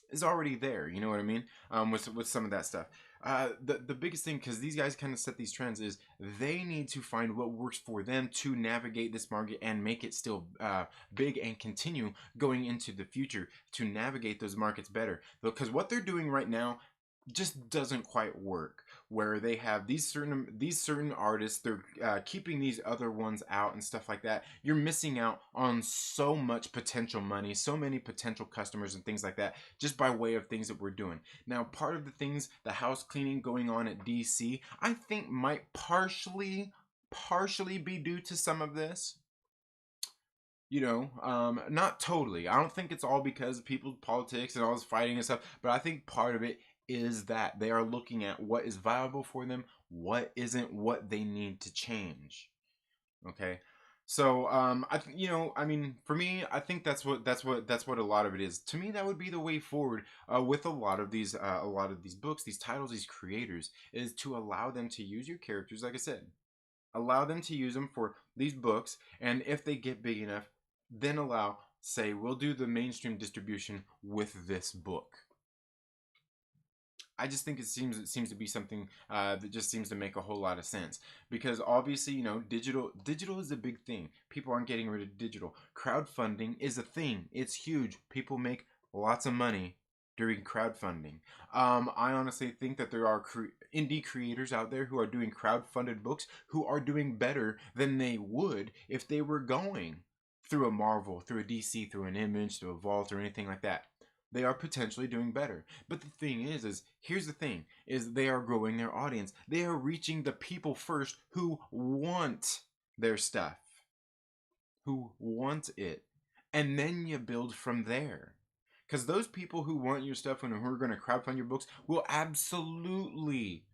is already there, you know what I mean, with some of that stuff. The biggest thing, because these guys kind of set these trends, is they need to find what works for them to navigate this market and make it still big and continue going into the future to navigate those markets better. Because what they're doing right now just doesn't quite work, where they have these certain artists, they're keeping these other ones out and stuff like that. You're missing out on so much potential money, so many potential customers and things like that, just by way of things that we're doing. Now, part of the things, the house cleaning going on at DC, I think might partially be due to some of this. Not totally. I don't think it's all because of people's politics and all this fighting and stuff, but I think part of it is that they are looking at what is viable for them, what isn't, what they need to change. Okay, so for me, I think that's what a lot of it is. To me, that would be the way forward with a lot of these books, these titles, these creators, is to allow them to use your characters. Like I said, allow them to use them for these books, and if they get big enough, then say we'll do the mainstream distribution with this book. I just think it seems to be something that just seems to make a whole lot of sense, because obviously, digital is a big thing. People aren't getting rid of digital. Crowdfunding is a thing. It's huge. People make lots of money during crowdfunding. I honestly think that there are indie creators out there who are doing crowdfunded books who are doing better than they would if they were going through a Marvel, through a DC, through an Image, through a Vault, or anything like that. They are potentially doing better. But the thing is here's the thing, is they are growing their audience. They are reaching the people first who want their stuff, who want it. And then you build from there. Because those people who want your stuff and who are going to crowdfund your books will absolutely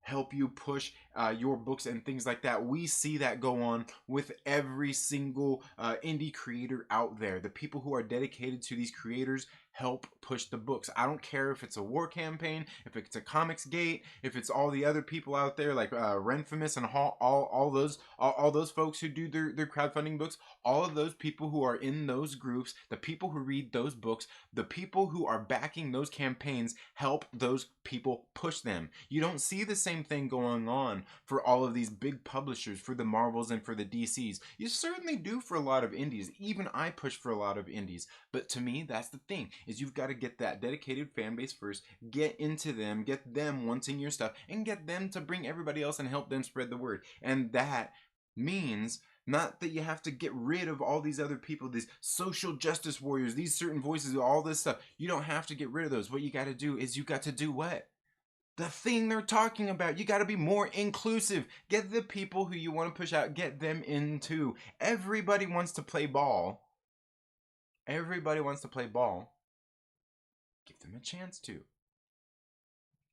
help you push your books and things like that. We see that go on with every single indie creator out there. The people who are dedicated to these creators help push the books. I don't care if it's a war campaign, if it's a comics gate, if it's all the other people out there like Renfamous and all those folks who do their crowdfunding books. All of those people who are in those groups, the people who read those books, the people who are backing those campaigns help those people push them. You don't see the same thing going on for all of these big publishers, for the Marvels and for the DCs. You certainly do for a lot of indies. Even I push for a lot of indies. But to me, that's the thing. is you've got to get that dedicated fan base first, get into them, get them wanting your stuff, and get them to bring everybody else and help them spread the word. And that means not that you have to get rid of all these other people, these social justice warriors, these certain voices, all this stuff. You don't have to get rid of those. What you got to do is you got to do what? The thing they're talking about. You got to be more inclusive. Get the people who you want to push out, get them in too. Everybody wants to play ball. Everybody wants to play ball. Give them a chance to.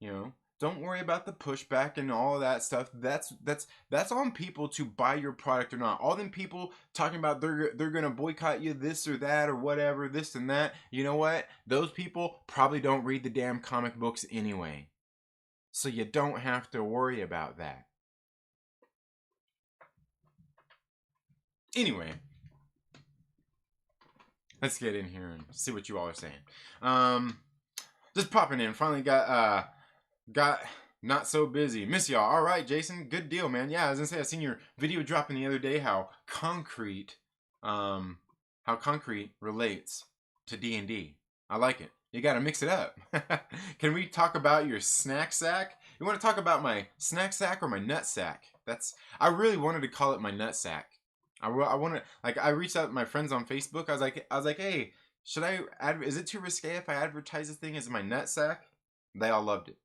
You know, don't worry about the pushback and all of that stuff. That's on people to buy your product or not. All them people talking about they're gonna boycott you, this or that or whatever, this and that. You know what? Those people probably don't read the damn comic books anyway. So you don't have to worry about that. Anyway, let's get in here and see what you all are saying. Just popping in. Finally got not so busy. Miss y'all. All right, Jason. Good deal, man. Yeah, I was gonna say I seen your video dropping the other day. How concrete relates to D&D. I like it. You gotta mix it up. Can we talk about your snack sack? You want to talk about my snack sack or my nut sack? I really wanted to call it my nut sack. I wanted, like, I reached out to my friends on Facebook. I was like, hey, is it too risque if I advertise this thing as my nut sack? They all loved it.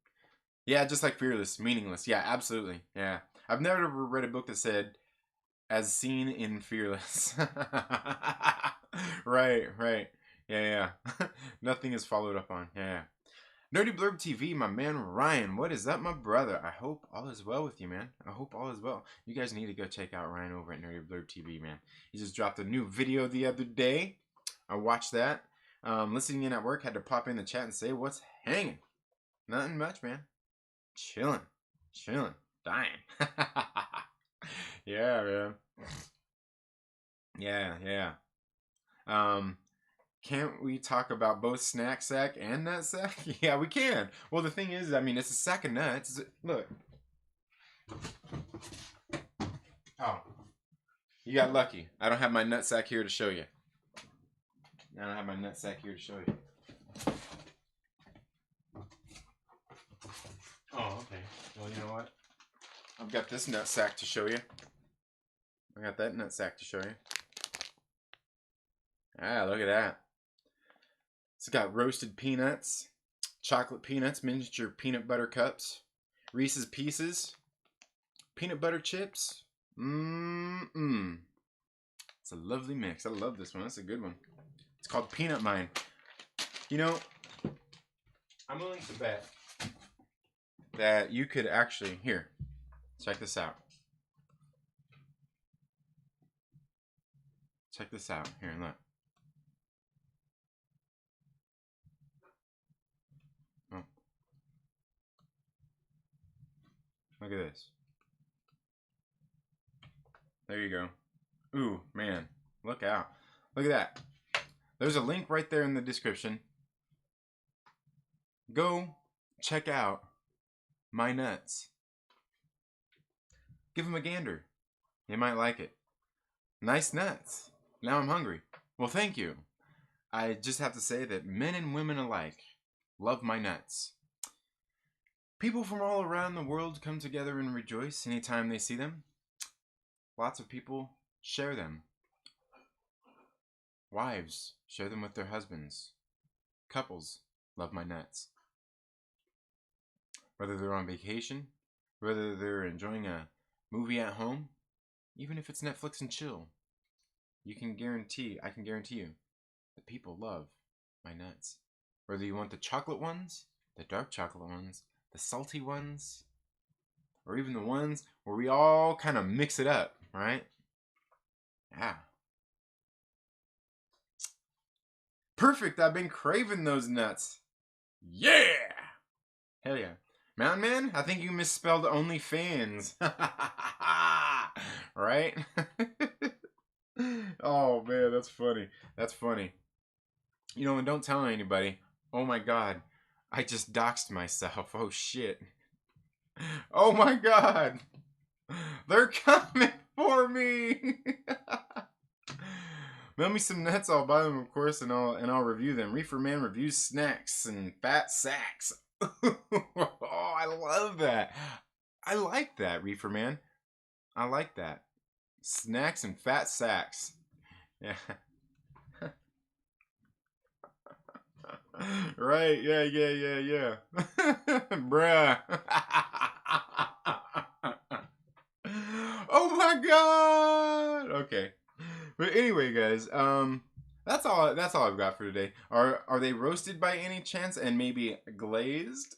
Yeah, just like Fearless, meaningless. Yeah, absolutely. Yeah, I've never read a book that said as seen in Fearless. Right. Yeah. Nothing is followed up on. Yeah. Nerdy Blurb TV, my man Ryan. What is up, my brother? I hope all is well with you, man. I hope all is well. You guys need to go check out Ryan over at Nerdy Blurb TV, man. He just dropped a new video the other day. I watched that. Listening in at work, had to pop in the chat and say what's hanging. Nothing much, man. Chilling, dying. Yeah, man. Yeah. Can't we talk about both snack sack and nut sack? Yeah, we can. Well, the thing is, I mean, it's a sack of nuts. Look. Oh, you got lucky. I don't have my nut sack here to show you. Oh, okay. Well, you know what? I've got this nut sack to show you. I got that nut sack to show you. Ah, look at that. It's got roasted peanuts, chocolate peanuts, miniature peanut butter cups, Reese's Pieces, peanut butter chips. It's a lovely mix. I love this one. That's a good one. It's called Peanut Mine. You know, I'm willing to bet that you could actually, here, check this out. Check this out. Here, look. Oh. Look at this. There you go. Ooh, man. Look out. Look at that. There's a link right there in the description. Go check out my nuts. Give them a gander. You might like it. Nice nuts. Now I'm hungry. Well, thank you. I just have to say that men and women alike love my nuts. People from all around the world come together and rejoice anytime they see them. Lots of people share them. Wives share them with their husbands. Couples love my nuts. Whether they're on vacation, whether they're enjoying a movie at home, even if it's Netflix and chill, I can guarantee you that people love my nuts. Whether you want the chocolate ones, the dark chocolate ones, the salty ones, or even the ones where we all kind of mix it up, right? Yeah. Perfect, I've been craving those nuts. Yeah! Hell yeah. Mountain Man, I think you misspelled OnlyFans. Right? Oh man, that's funny. That's funny. You know, and don't tell anybody. Oh my god, I just doxed myself. Oh shit. Oh my god. They're coming for me. Mail me some nuts, I'll buy them, of course, and I'll review them. Reefer Man reviews snacks and fat sacks. Oh, I love that. I like that, Reefer Man. I like that. Snacks and fat sacks. Yeah. Right, yeah. Bruh. Oh my god. Okay. But anyway, guys, that's all I've got for today. Are they roasted by any chance and maybe glazed?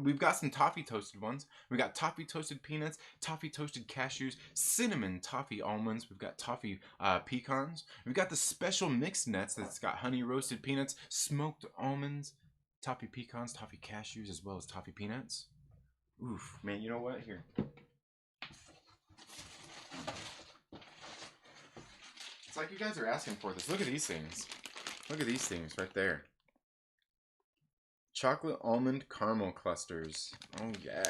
We've got some toffee toasted ones. We got toffee toasted peanuts, toffee toasted cashews, cinnamon toffee almonds. We've got toffee pecans. We've got the special mixed nuts that's got honey roasted peanuts, smoked almonds, toffee pecans, toffee cashews, as well as toffee peanuts. Oof, man, you know what? Here. It's like you guys are asking for this. Look at these things. Look at these things right there. Chocolate almond caramel clusters. Oh yeah.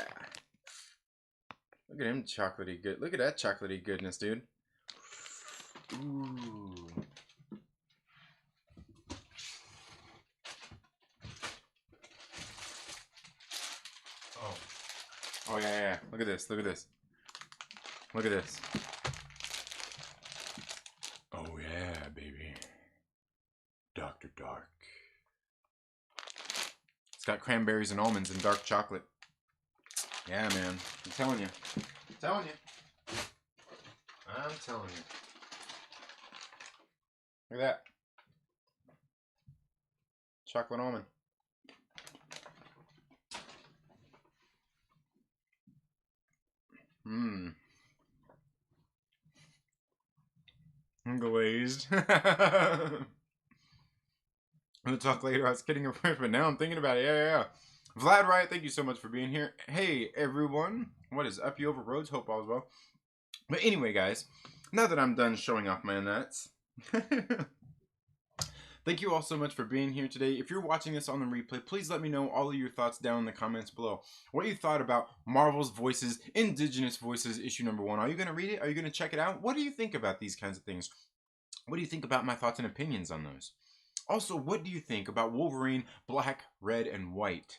Look at him chocolatey good. Look at that chocolatey goodness, dude. Ooh. Oh. Oh yeah. Look at this. Look at this. Look at this. Oh yeah, baby. Dr. Dark. It's got cranberries and almonds and dark chocolate. Yeah, man. I'm telling you. I'm telling you. I'm telling you. Look at that. Chocolate almond. Mmm. Glazed. We'll talk later. I was kidding, but now I'm thinking about it. Yeah. Vlad Riot, thank you so much for being here. Hey, everyone. What is up, you over roads? Hope all is well. But anyway, guys, now that I'm done showing off my nuts, thank you all so much for being here today. If you're watching this on the replay, please let me know all of your thoughts down in the comments below. What you thought about Marvel's Voices, Indigenous Voices, issue number 1. Are you going to read it? Are you going to check it out? What do you think about these kinds of things? What do you think about my thoughts and opinions on those? Also, what do you think about Wolverine, Black, Red, and White?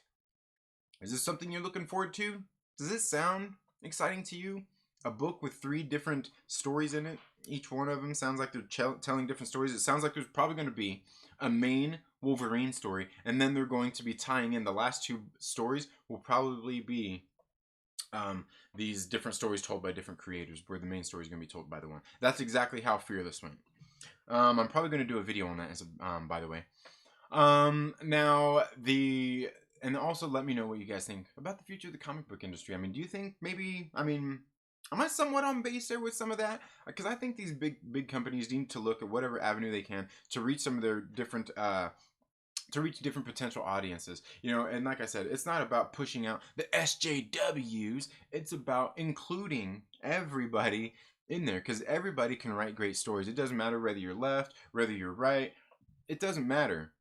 Is this something you're looking forward to? Does this sound exciting to you? A book with 3 different stories in it. Each one of them sounds like they're telling different stories. It sounds like there's probably going to be a main Wolverine story, and then they're going to be tying in the last 2 stories will probably be these different stories told by different creators, where the main story is going to be told by the one. That's exactly how Fearless went. I'm probably going to do a video on that, as by the way. And also let me know what you guys think about the future of the comic book industry. I mean, do you think maybe, am I somewhat on base there with some of that? Because I think these big companies need to look at whatever avenue they can to reach some of their different, to reach different potential audiences, and like I said, it's not about pushing out the SJWs, it's about including everybody in there, because everybody can write great stories. It doesn't matter whether you're left, whether you're right, it doesn't matter.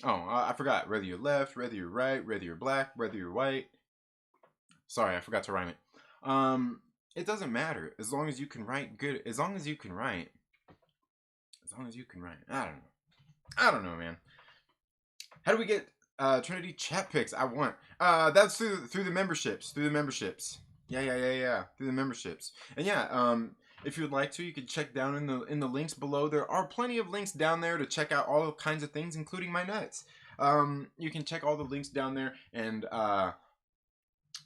Oh, I forgot, whether you're left, whether you're right, whether you're black, whether you're white. Sorry, I forgot to rhyme it. It doesn't matter, as long as you can write good, as long as you can write, I don't know, man. How do we get Trinity chat picks? I want. That's through the memberships. Yeah. Through the memberships. And yeah, if you would like to, you can check down in the links below. There are plenty of links down there to check out all kinds of things, including my nuts. You can check all the links down there, and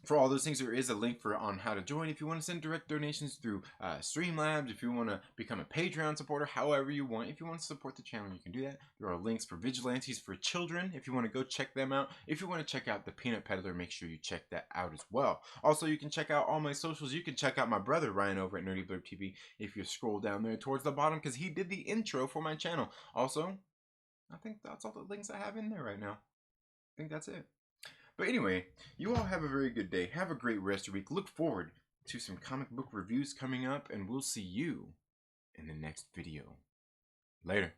for all those things, there is a link on how to join. If you want to send direct donations through Streamlabs, if you want to become a Patreon supporter, however you want. If you want to support the channel, you can do that. There are links for Vigilantes for children, if you want to go check them out. If you want to check out the Peanut Peddler, make sure you check that out as well. Also, you can check out all my socials. You can check out my brother Ryan over at Nerdy Blurb TV if you scroll down there towards the bottom, because he did the intro for my channel. Also, I think that's all the links I have in there right now. I think that's it. But anyway, you all have a very good day. Have a great rest of your week. Look forward to some comic book reviews coming up, and we'll see you in the next video. Later.